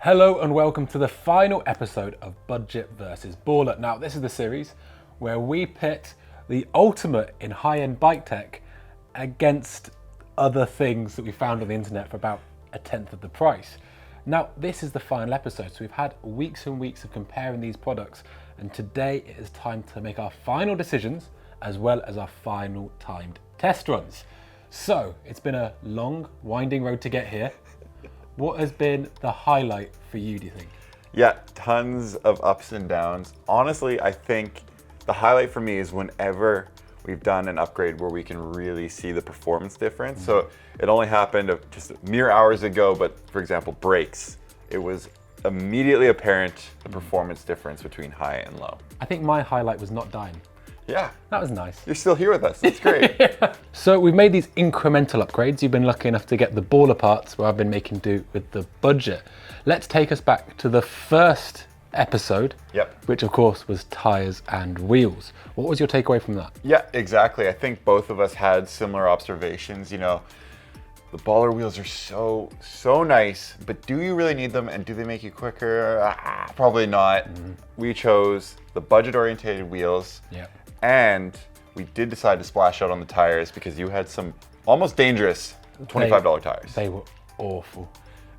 Hello and welcome to the final episode of Budget versus Baller. Now, this is the series where we pit the ultimate in high-end bike tech against other things that we found on the internet for about a tenth of the price. Now, this is the final episode, so we've had weeks and weeks of comparing these products, and today it is time to make our final decisions as well as our final timed test runs. So, it's been a long, winding road to get here. What has been the highlight for you, do you think? Yeah, tons of ups and downs. Honestly, I think the highlight for me is whenever we've done an upgrade where we can really see the performance difference. So it only happened just mere hours ago, but for example, brakes, it was immediately apparent the performance difference between high and low. I think my highlight was not dying. Yeah. That was nice. You're still here with us, that's great. Yeah. So we've made these incremental upgrades. You've been lucky enough to get the baller parts where I've been making do with the budget. Let's take us back to the first episode, which of course was tires and wheels. What was your takeaway from that? Yeah, exactly. I think both of us had similar observations. You know, the baller wheels are so nice, but do you really need them and do they make you quicker? Probably not. We chose the budget-oriented wheels. Yeah. And we did decide to splash out on the tires because you had some almost dangerous $25 tires. They were awful.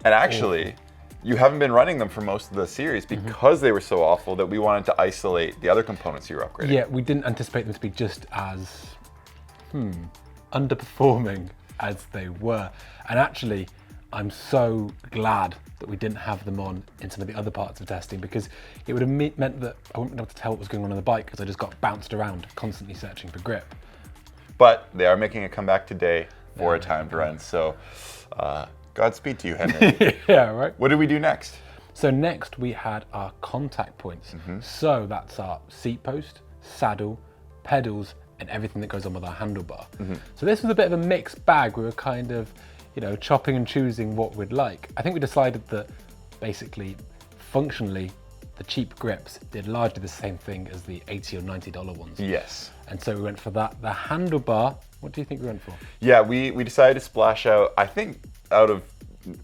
And actually, you haven't been running them for most of the series because they were so awful that we wanted to isolate the other components you were upgrading. Yeah, we didn't anticipate them to be just as underperforming as they were. And actually, I'm so glad that we didn't have them on in some of the other parts of testing, because it would have meant that I wouldn't be able to tell what was going on the bike because I just got bounced around, constantly searching for grip. But they are making a comeback today for a timed run. So Godspeed to you, Henry. Yeah, right. What did we do next? So next we had our contact points. So that's our seat post, saddle, pedals, and everything that goes on with our handlebar. So this was a bit of a mixed bag. We were kind of, chopping and choosing what we'd like. I think we decided that basically, functionally, the cheap grips did largely the same thing as the $80 or $90 ones. Yes. And so we went for that. The handlebar, what do you think we went for? Yeah, we decided to splash out, I think, out of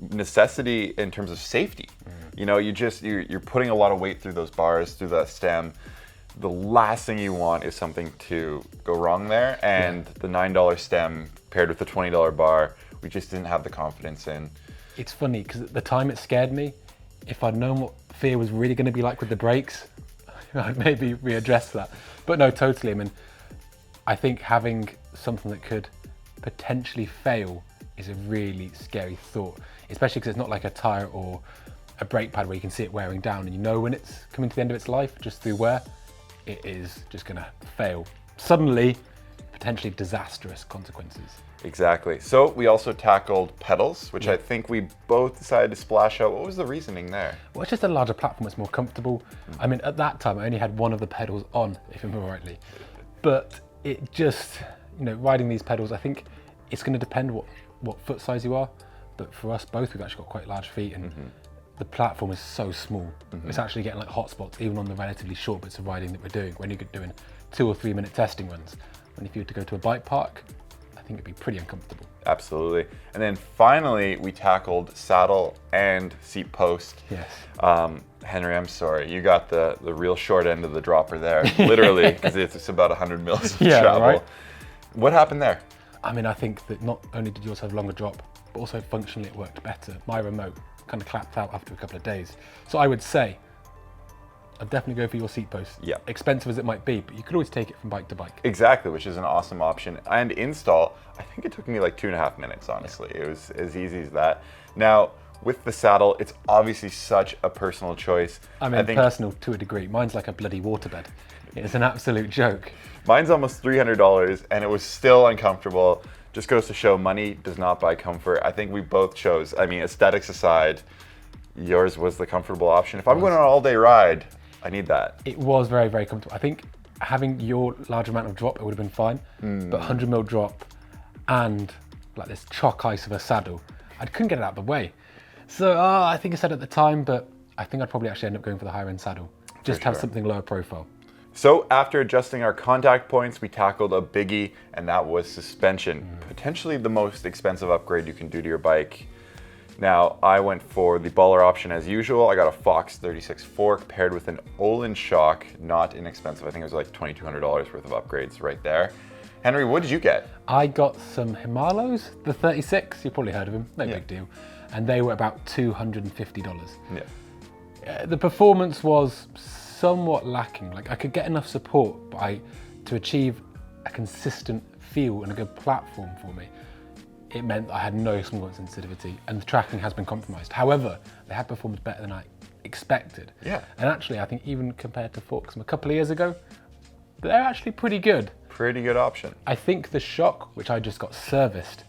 necessity in terms of safety. You know, you're putting a lot of weight through those bars, through the stem. The last thing you want is something to go wrong there. And the $9 stem paired with the $20 bar, we just didn't have the confidence in. It's funny because at the time it scared me. If I'd known what fear was really going to be like with the brakes, I'd maybe readdress that. But no, totally. I mean, I think having something that could potentially fail is a really scary thought, especially because it's not like a tire or a brake pad where you can see it wearing down and you know when it's coming to the end of its life just through wear, it is just going to fail. Suddenly, potentially disastrous consequences. Exactly. So we also tackled pedals, which I think we both decided to splash out. What was the reasoning there? Well, it's just a larger platform, it's more comfortable. I mean, at that time, I only had one of the pedals on, if I remember rightly. But it just, riding these pedals, I think it's going to depend what foot size you are. But for us both, we've actually got quite large feet, and the platform is so small. It's actually getting like hot spots, even on the relatively short bits of riding that we're doing, when you're doing 2 or 3 minute testing runs. And if you were to go to a bike park, I think it'd be pretty uncomfortable. Absolutely. And then finally, we tackled saddle and seat post. Yes. Henry, I'm sorry, you got the real short end of the dropper there, literally, because it's about 100 mils of travel. Right. What happened there? I mean, I think that not only did yours have a longer drop, but also functionally it worked better. My remote kind of clapped out after a couple of days. So I would say, I'd definitely go for your seat post. Yeah. Expensive as it might be, but you could always take it from bike to bike. Exactly, which is an awesome option. And install, I think it took me like 2.5 minutes, honestly. It was as easy as that. Now, with the saddle, it's obviously such a personal choice. I mean, personal to a degree. Mine's like a bloody waterbed. It's an absolute joke. Mine's almost $300 and it was still uncomfortable. Just goes to show money does not buy comfort. I think we both chose, aesthetics aside, yours was the comfortable option. If I'm going on an all-day ride, I need that. It was very, very comfortable. I think having your large amount of drop, it would have been fine. But 100 mil drop and like this chalk ice of a saddle, I couldn't get it out of the way. So I think I said at the time, but I think I'd probably actually end up going for the higher end saddle. Just to have something lower profile. So after adjusting our contact points, we tackled a biggie, and that was suspension. Potentially the most expensive upgrade you can do to your bike. Now, I went for the baller option as usual. I got a Fox 36 fork paired with an Olin shock, not inexpensive. I think it was like $2,200 worth of upgrades right there. Henry, what did you get? I got some Himalos, the 36, you've probably heard of them, no big deal. And they were about $250. Yeah. The performance was somewhat lacking. Like I could get enough support, but to achieve a consistent feel and a good platform for me, it meant I had no small point sensitivity and the tracking has been compromised. However, they have performed better than I expected. Yeah. And actually, I think even compared to forks from a couple of years ago, they're actually pretty good. Pretty good option. I think the shock, which I just got serviced,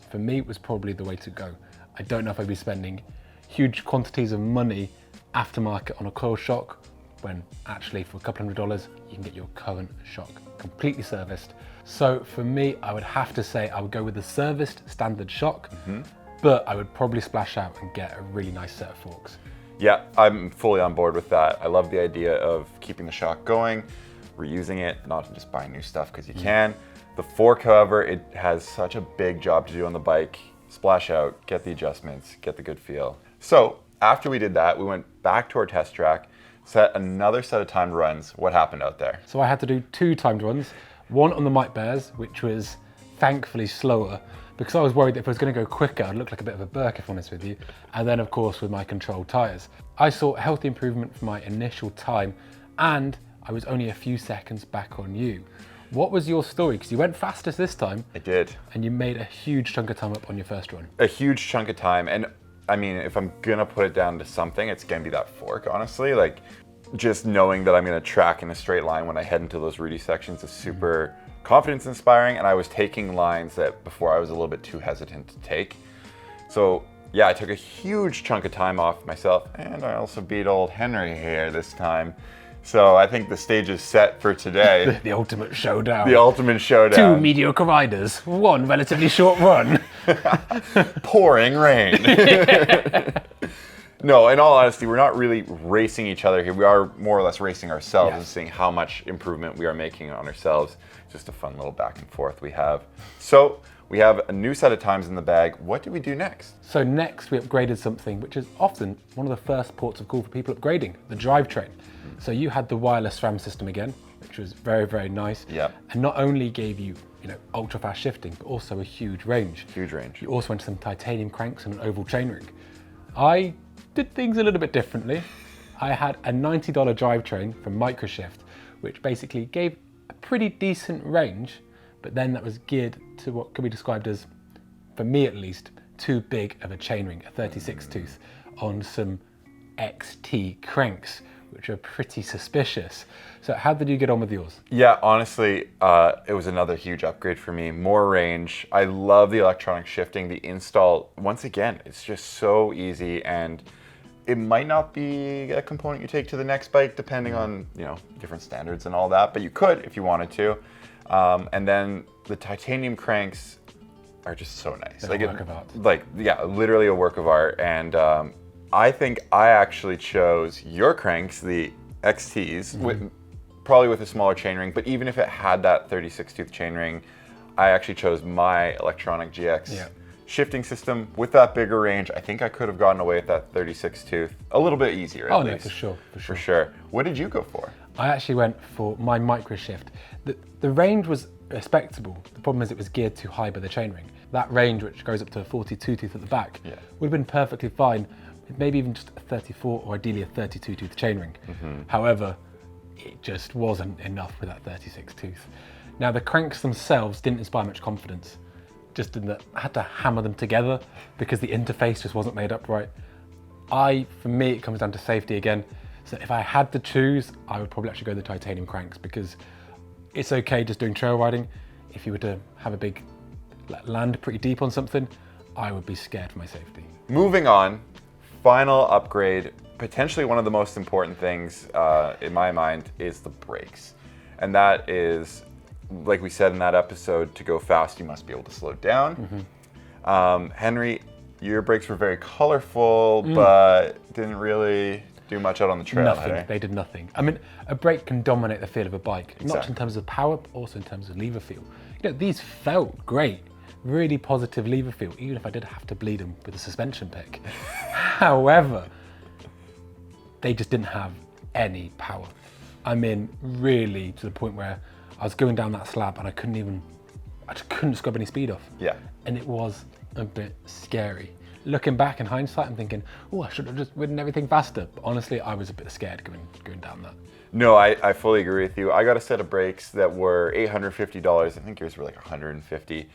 for me was probably the way to go. I don't know if I'd be spending huge quantities of money aftermarket on a coil shock, when actually for a couple $100, you can get your current shock completely serviced. So for me, I would have to say I would go with the serviced standard shock, but I would probably splash out and get a really nice set of forks. Yeah, I'm fully on board with that. I love the idea of keeping the shock going, reusing it, not just buying new stuff because you can. The fork, however, it has such a big job to do on the bike. Splash out, get the adjustments, get the good feel. So after we did that, we went back to our test track, set another set of timed runs. What happened out there? So I had to do 2 timed runs, one on the Mike Bears, which was thankfully slower, because I was worried that if I was going to go quicker, I'd look like a bit of a Burke, if I'm honest with you. And then of course with my controlled tyres. I saw a healthy improvement from my initial time, and I was only a few seconds back on you. What was your story? Because you went fastest this time. I did. And you made a huge chunk of time up on your first run. A huge chunk of time. And I mean, if I'm gonna put it down to something, it's gonna be that fork, honestly. Like, just knowing that I'm gonna track in a straight line when I head into those rooty sections is super confidence inspiring. And I was taking lines that before I was a little bit too hesitant to take. So yeah, I took a huge chunk of time off myself, and I also beat old Henry here this time. So I think the stage is set for today. The ultimate showdown. The ultimate showdown. 2 mediocre riders, 1 relatively short run. Pouring rain. No, in all honesty, we're not really racing each other here. We are more or less racing ourselves and seeing how much improvement we are making on ourselves. Just a fun little back and forth we have. So we have a new set of times in the bag. What do we do next? So next we upgraded something which is often one of the first ports of call for people upgrading, the drivetrain. So you had the wireless SRAM system again, which was very, very nice. Yeah. And not only gave you, ultra fast shifting, but also a huge range. Huge range. You also went to some titanium cranks and an oval chainring. I did things a little bit differently. I had a $90 drivetrain from Microshift, which basically gave a pretty decent range, but then that was geared to what could be described as, for me at least, too big of a chainring, a 36 tooth, on some XT cranks, which are pretty suspicious. So how did you get on with yours? Yeah, honestly, it was another huge upgrade for me. More range. I love the electronic shifting. The install, once again, it's just so easy, and it might not be a component you take to the next bike depending on, different standards and all that, but you could if you wanted to. And then the titanium cranks are just so nice. Like a work of art. Literally a work of art. And I think I actually chose your cranks, the XTs, probably with a smaller chainring, but even if it had that 36 tooth chainring, I actually chose my electronic GX shifting system with that bigger range. I think I could have gotten away with that 36 tooth a little bit easier at least. No, for sure. What did you go for? I actually went for my Microshift. The range was respectable. The problem is it was geared too high by the chainring. That range, which goes up to a 42 tooth at the back, would have been perfectly fine, with maybe even just a 34 or ideally a 32 tooth chainring. However, it just wasn't enough with that 36 tooth. Now the cranks themselves didn't inspire much confidence, just in that I had to hammer them together because the interface just wasn't made up right. For me, it comes down to safety again. So if I had to choose, I would probably actually go the titanium cranks, because it's okay just doing trail riding. If you were to have a big land pretty deep on something, I would be scared for my safety. Moving on, final upgrade, potentially one of the most important things in my mind is the brakes. And that is, like we said in that episode, to go fast, you must be able to slow down. Henry, your brakes were very colorful, but didn't really do much out on the trail. Nothing. They did nothing. I mean, a brake can dominate the feel of a bike, not just in terms of power, but also in terms of lever feel. These felt great. really positive lever feel, even if I did have to bleed them with a suspension pick. However, they just didn't have any power. I mean, really to the point where I was going down that slab and I just couldn't scrub any speed off. Yeah. And it was a bit scary. Looking back in hindsight, I'm thinking, oh, I should have just ridden everything faster. But honestly, I was a bit scared going down that. No, I fully agree with you. I got a set of brakes that were $850. I think yours were like $150.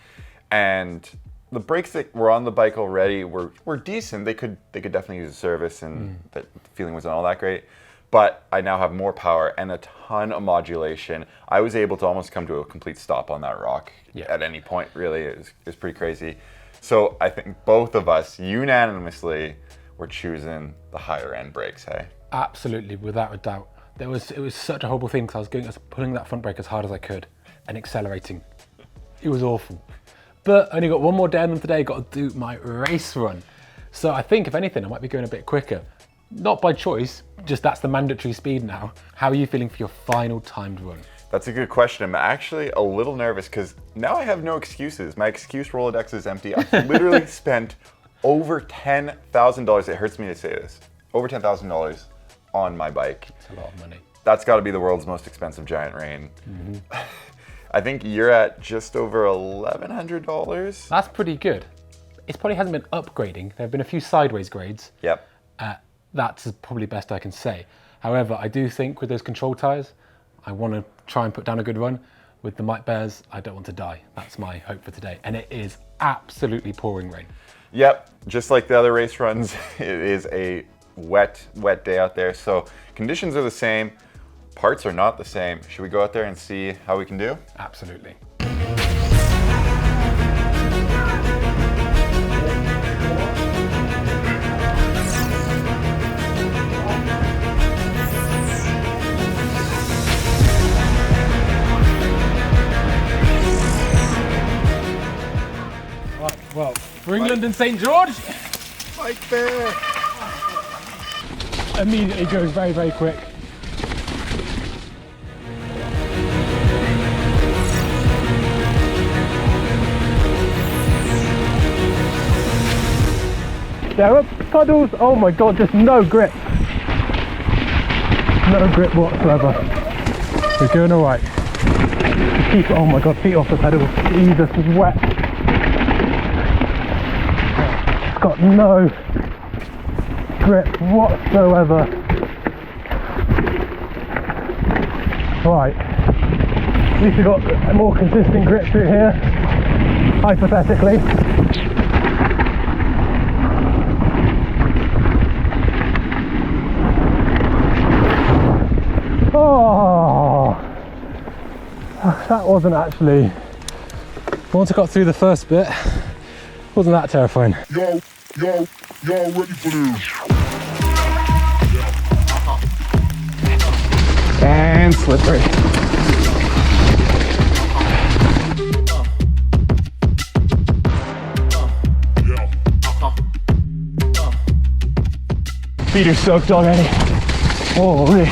And the brakes that were on the bike already were decent. They could definitely use a service, and the feeling wasn't all that great. But I now have more power and a ton of modulation. I was able to almost come to a complete stop on that rock at any point, really. It was pretty crazy. So I think both of us unanimously were choosing the higher end brakes, hey? Absolutely, without a doubt. It was such a horrible thing because I was pulling that front brake as hard as I could and accelerating. It was awful. But I only got one more day on them today, got to do my race run. So I think if anything, I might be going a bit quicker. Not by choice, just that's the mandatory speed now. How are you feeling for your final timed run? That's a good question. I'm actually a little nervous because now I have no excuses. My excuse Rolodex is empty. I've literally spent over $10,000. It hurts me to say this. Over $10,000 on my bike. It's a lot of money. That's got to be the world's most expensive giant rain. I think you're at just over $1,100. That's pretty good. It probably hasn't been upgrading. There have been a few sideways grades. Yep. That's probably best I can say. However, I do think with those control tires, I want to try and put down a good run. With the Might Bears, I don't want to die. That's my hope for today. And it is absolutely pouring rain. Yep, just like the other race runs, it is a wet day out there. So conditions are the same, parts are not the same. Should we go out there and see how we can do? Absolutely. Well, for England and St. George, Bike there. immediately goes very, very quick. There are puddles, oh my god, just no grip. No grip whatsoever. We're doing alright. Keep, oh my god, feet off the pedals. Jesus, it's wet. Got no grip whatsoever. Right, at least we've got a more consistent grip through here, hypothetically. Oh, that wasn't actually, once I got through the first bit, wasn't that terrifying. Yo, ready for this? And slippery. Feet are soaked already. Holy.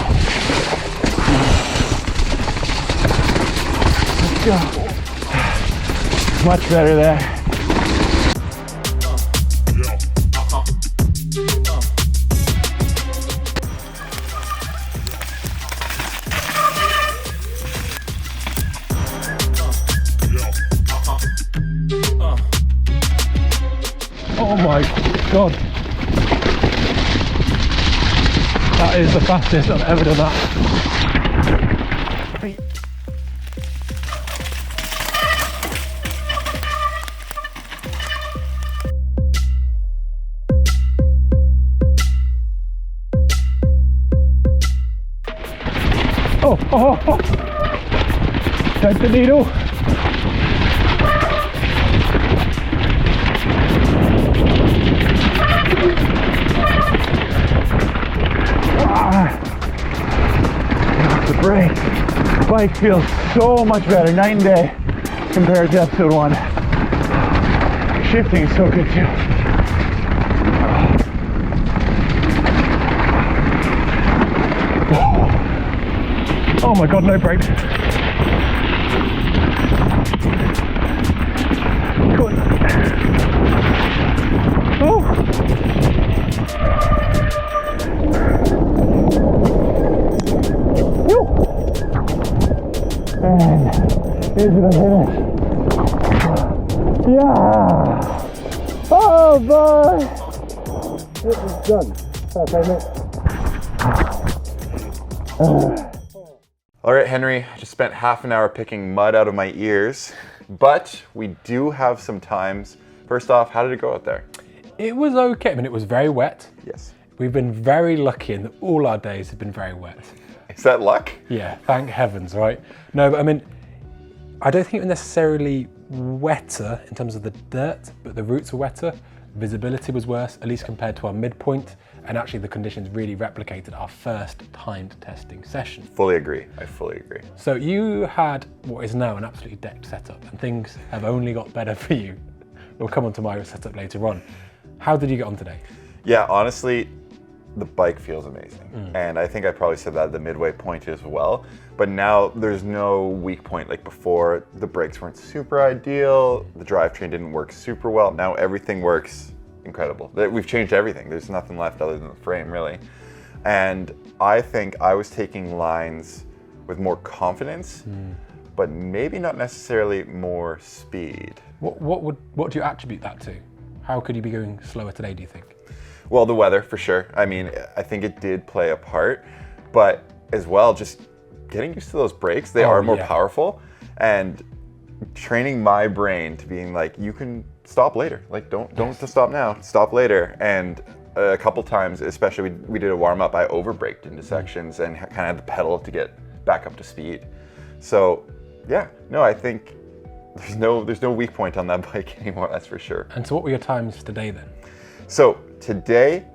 Let's go. Much better there. Oh my god, that is the fastest I've ever done that. Oh, thread the needle. The brake. Bike feels so much better, night and day, compared to episode 1. Shifting is so good too. Oh my god, no brakes. Going Here's the finish. Yeah! Oh boy! It is done. Okay, All right, Henry, I just spent half an hour picking mud out of my ears, but we do have some times. First off, how did it go out there? It was okay. I mean, it was very wet. Yes. We've been very lucky in that all our days have been very wet. Is that luck? Yeah, thank heavens, right? No, but I mean, I don't think it was necessarily wetter in terms of the dirt, but the routes were wetter. Visibility was worse, at least compared to our midpoint, and actually the conditions really replicated our first timed testing session. Fully agree. I fully agree. So you had what is now an absolutely decked setup, and things have only got better for you. We'll come on to my setup later on. How did you get on today? Yeah, honestly, the bike feels amazing. And I think I probably said that at the midway point as well. But now there's no weak point like before. The brakes weren't super ideal. The drivetrain didn't work super well. Now everything works incredible. We've changed everything. There's nothing left other than the frame, really. And I think I was taking lines with more confidence, but maybe not necessarily more speed. What do you attribute that to? How could you be going slower today, do you think? Well, the weather, for sure. I mean, I think it did play a part, but as well, just getting used to those brakes. They are more powerful, and training my brain to being like, you can stop later. Like, don't stop now, stop later. And a couple times, especially we did a warm up, I over-braked into sections and kind of had the pedal to get back up to speed. So yeah, no, I think there's no weak point on that bike anymore, that's for sure. And so what were your times today then? So today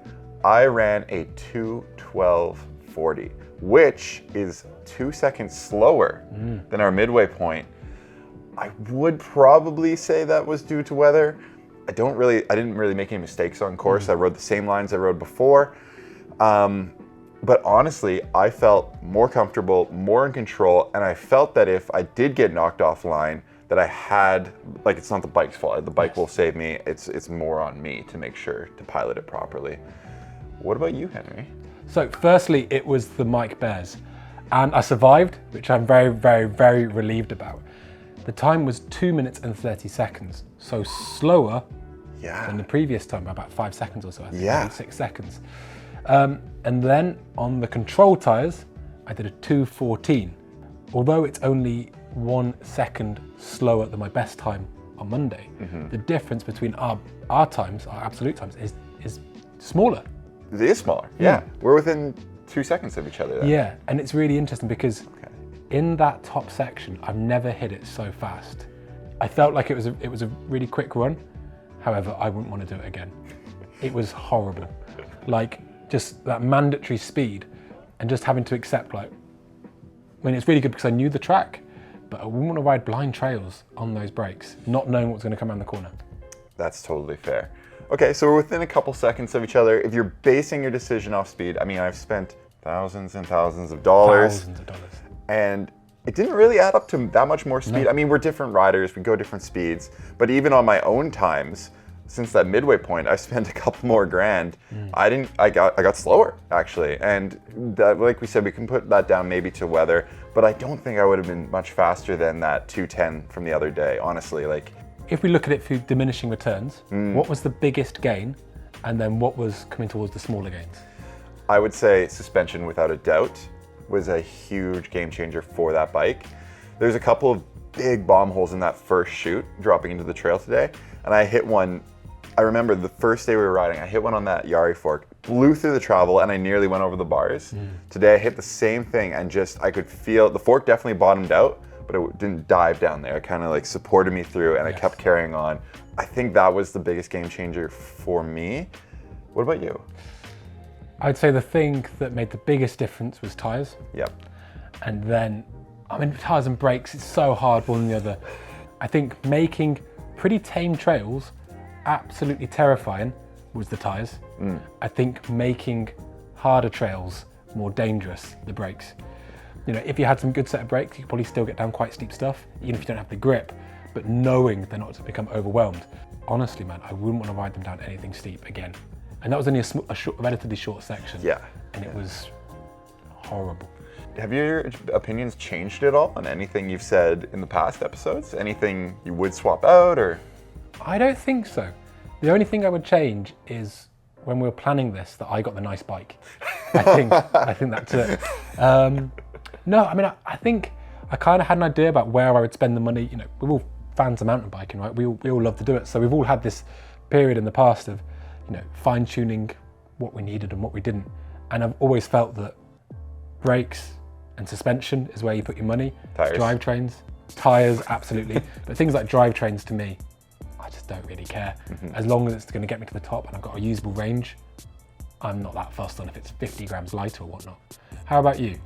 I ran a 2:12:40, which is 2 seconds slower than our midway point. I would probably say that was due to weather. I didn't really make any mistakes on course. I rode the same lines I rode before. But honestly, I felt more comfortable, more in control, and I felt that if I did get knocked offline, that I had, like, it's not the bike's fault. The bike will save me. It's more on me to make sure to pilot it properly. What about you, Henry? So firstly, it was the Mike Bears, and I survived, which I'm very, very, very relieved about. The time was 2 minutes and 30 seconds, so slower than the previous time by about 5 seconds or so, I think, maybe 6 seconds. And then on the control tyres, I did a 2:14. Although it's only 1 second slower than my best time on Monday, the difference between our times, our absolute times, is smaller. It is smaller. Yeah. We're within 2 seconds of each other then. Yeah, and it's really interesting because in that top section, I've never hit it so fast. I felt like it was a really quick run. However, I wouldn't want to do it again. It was horrible. Like, just that mandatory speed and just having to accept, like, I mean, it's really good because I knew the track, but I wouldn't want to ride blind trails on those brakes, not knowing what's going to come around the corner. That's totally fair. Okay, so we're within a couple seconds of each other. If you're basing your decision off speed, I mean, I've spent thousands and thousands of dollars. Thousands of dollars. And it didn't really add up to that much more speed. No. I mean, we're different riders, we go different speeds, but even on my own times, since that midway point, I spent a couple more grand. I got slower, actually. And that, like we said, we can put that down maybe to weather, but I don't think I would have been much faster than that 2:10 from the other day, honestly. Like, if we look at it through diminishing returns, what was the biggest gain? And then what was coming towards the smaller gains? I would say suspension, without a doubt, was a huge game changer for that bike. There's a couple of big bomb holes in that first chute dropping into the trail today, and I hit one. I remember the first day we were riding, I hit one on that Yari fork, blew through the travel, and I nearly went over the bars. Today I hit the same thing, and just, I could feel, the fork definitely bottomed out, but it didn't dive down there. It kind of like supported me through, and I kept carrying on. I think that was the biggest game changer for me. What about you? I'd say the thing that made the biggest difference was tyres. Yep. And then, I mean, tyres and brakes, it's so hard one than the other. I think making pretty tame trails absolutely terrifying was the tyres. I think making harder trails more dangerous, the brakes. You know, if you had some good set of brakes, you could probably still get down quite steep stuff, even if you don't have the grip, but knowing they're not to become overwhelmed. Honestly, man, I wouldn't want to ride them down anything steep again. And that was only a relatively short section. Yeah. And it was horrible. have your opinions changed at all on anything you've said in the past episodes? Anything you would swap out, or? I don't think so. The only thing I would change is when we were planning this, that I got the nice bike. I think that's it. No, I mean, I think I kind of had an idea about where I would spend the money. You know, we're all fans of mountain biking, right? We all love to do it. So we've all had this period in the past of, you know, fine tuning what we needed and what we didn't. And I've always felt that brakes and suspension is where you put your money. Tires. Drivetrains, tires, absolutely. But things like drivetrains, to me, I just don't really care. As long as it's going to get me to the top and I've got a usable range, I'm not that fussed on if it's 50 grams lighter or whatnot. How about you?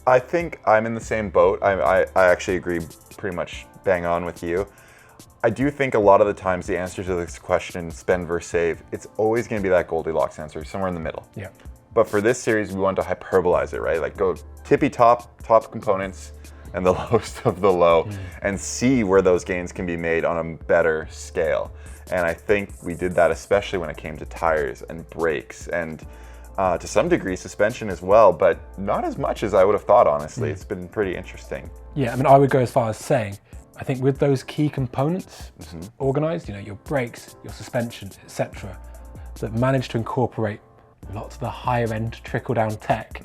I think I'm in the same boat. I actually agree pretty much bang on with you. I do think a lot of the times the answer to this question, spend versus save, it's always going to be that Goldilocks answer, somewhere in the middle. Yeah. But for this series, we want to hyperbolize it, right? Like go tippy top components and the lowest of the low, and see where those gains can be made on a better scale. And I think we did that especially when it came to tires and brakes and to some degree suspension as well, but not as much as I would have thought, honestly. It's been pretty interesting. Yeah, I mean, I would go as far as saying, I think with those key components organized, you know, your brakes, your suspension, etc., that manage to incorporate lots of the higher end trickle down tech,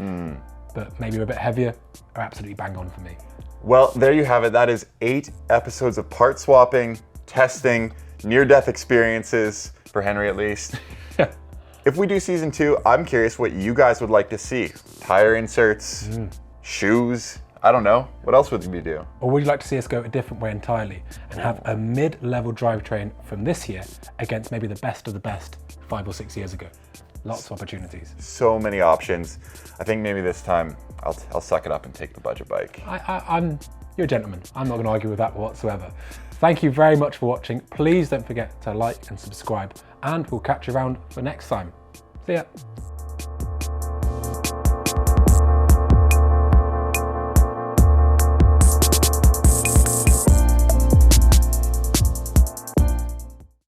but maybe are a bit heavier, are absolutely bang on for me. Well, there you have it. That is 8 episodes of part swapping, testing, near-death experiences, for Henry at least. If we do season 2, I'm curious what you guys would like to see. Tire inserts, shoes, I don't know. What else would we do? Or would you like to see us go a different way entirely and have a mid-level drivetrain from this year against maybe the best of the best 5 or 6 years ago? Lots of opportunities. So many options. I think maybe this time I'll suck it up and take the budget bike. You're a gentleman. I'm not going to argue with that whatsoever. Thank you very much for watching. Please don't forget to like and subscribe, and we'll catch you around for next time. See ya.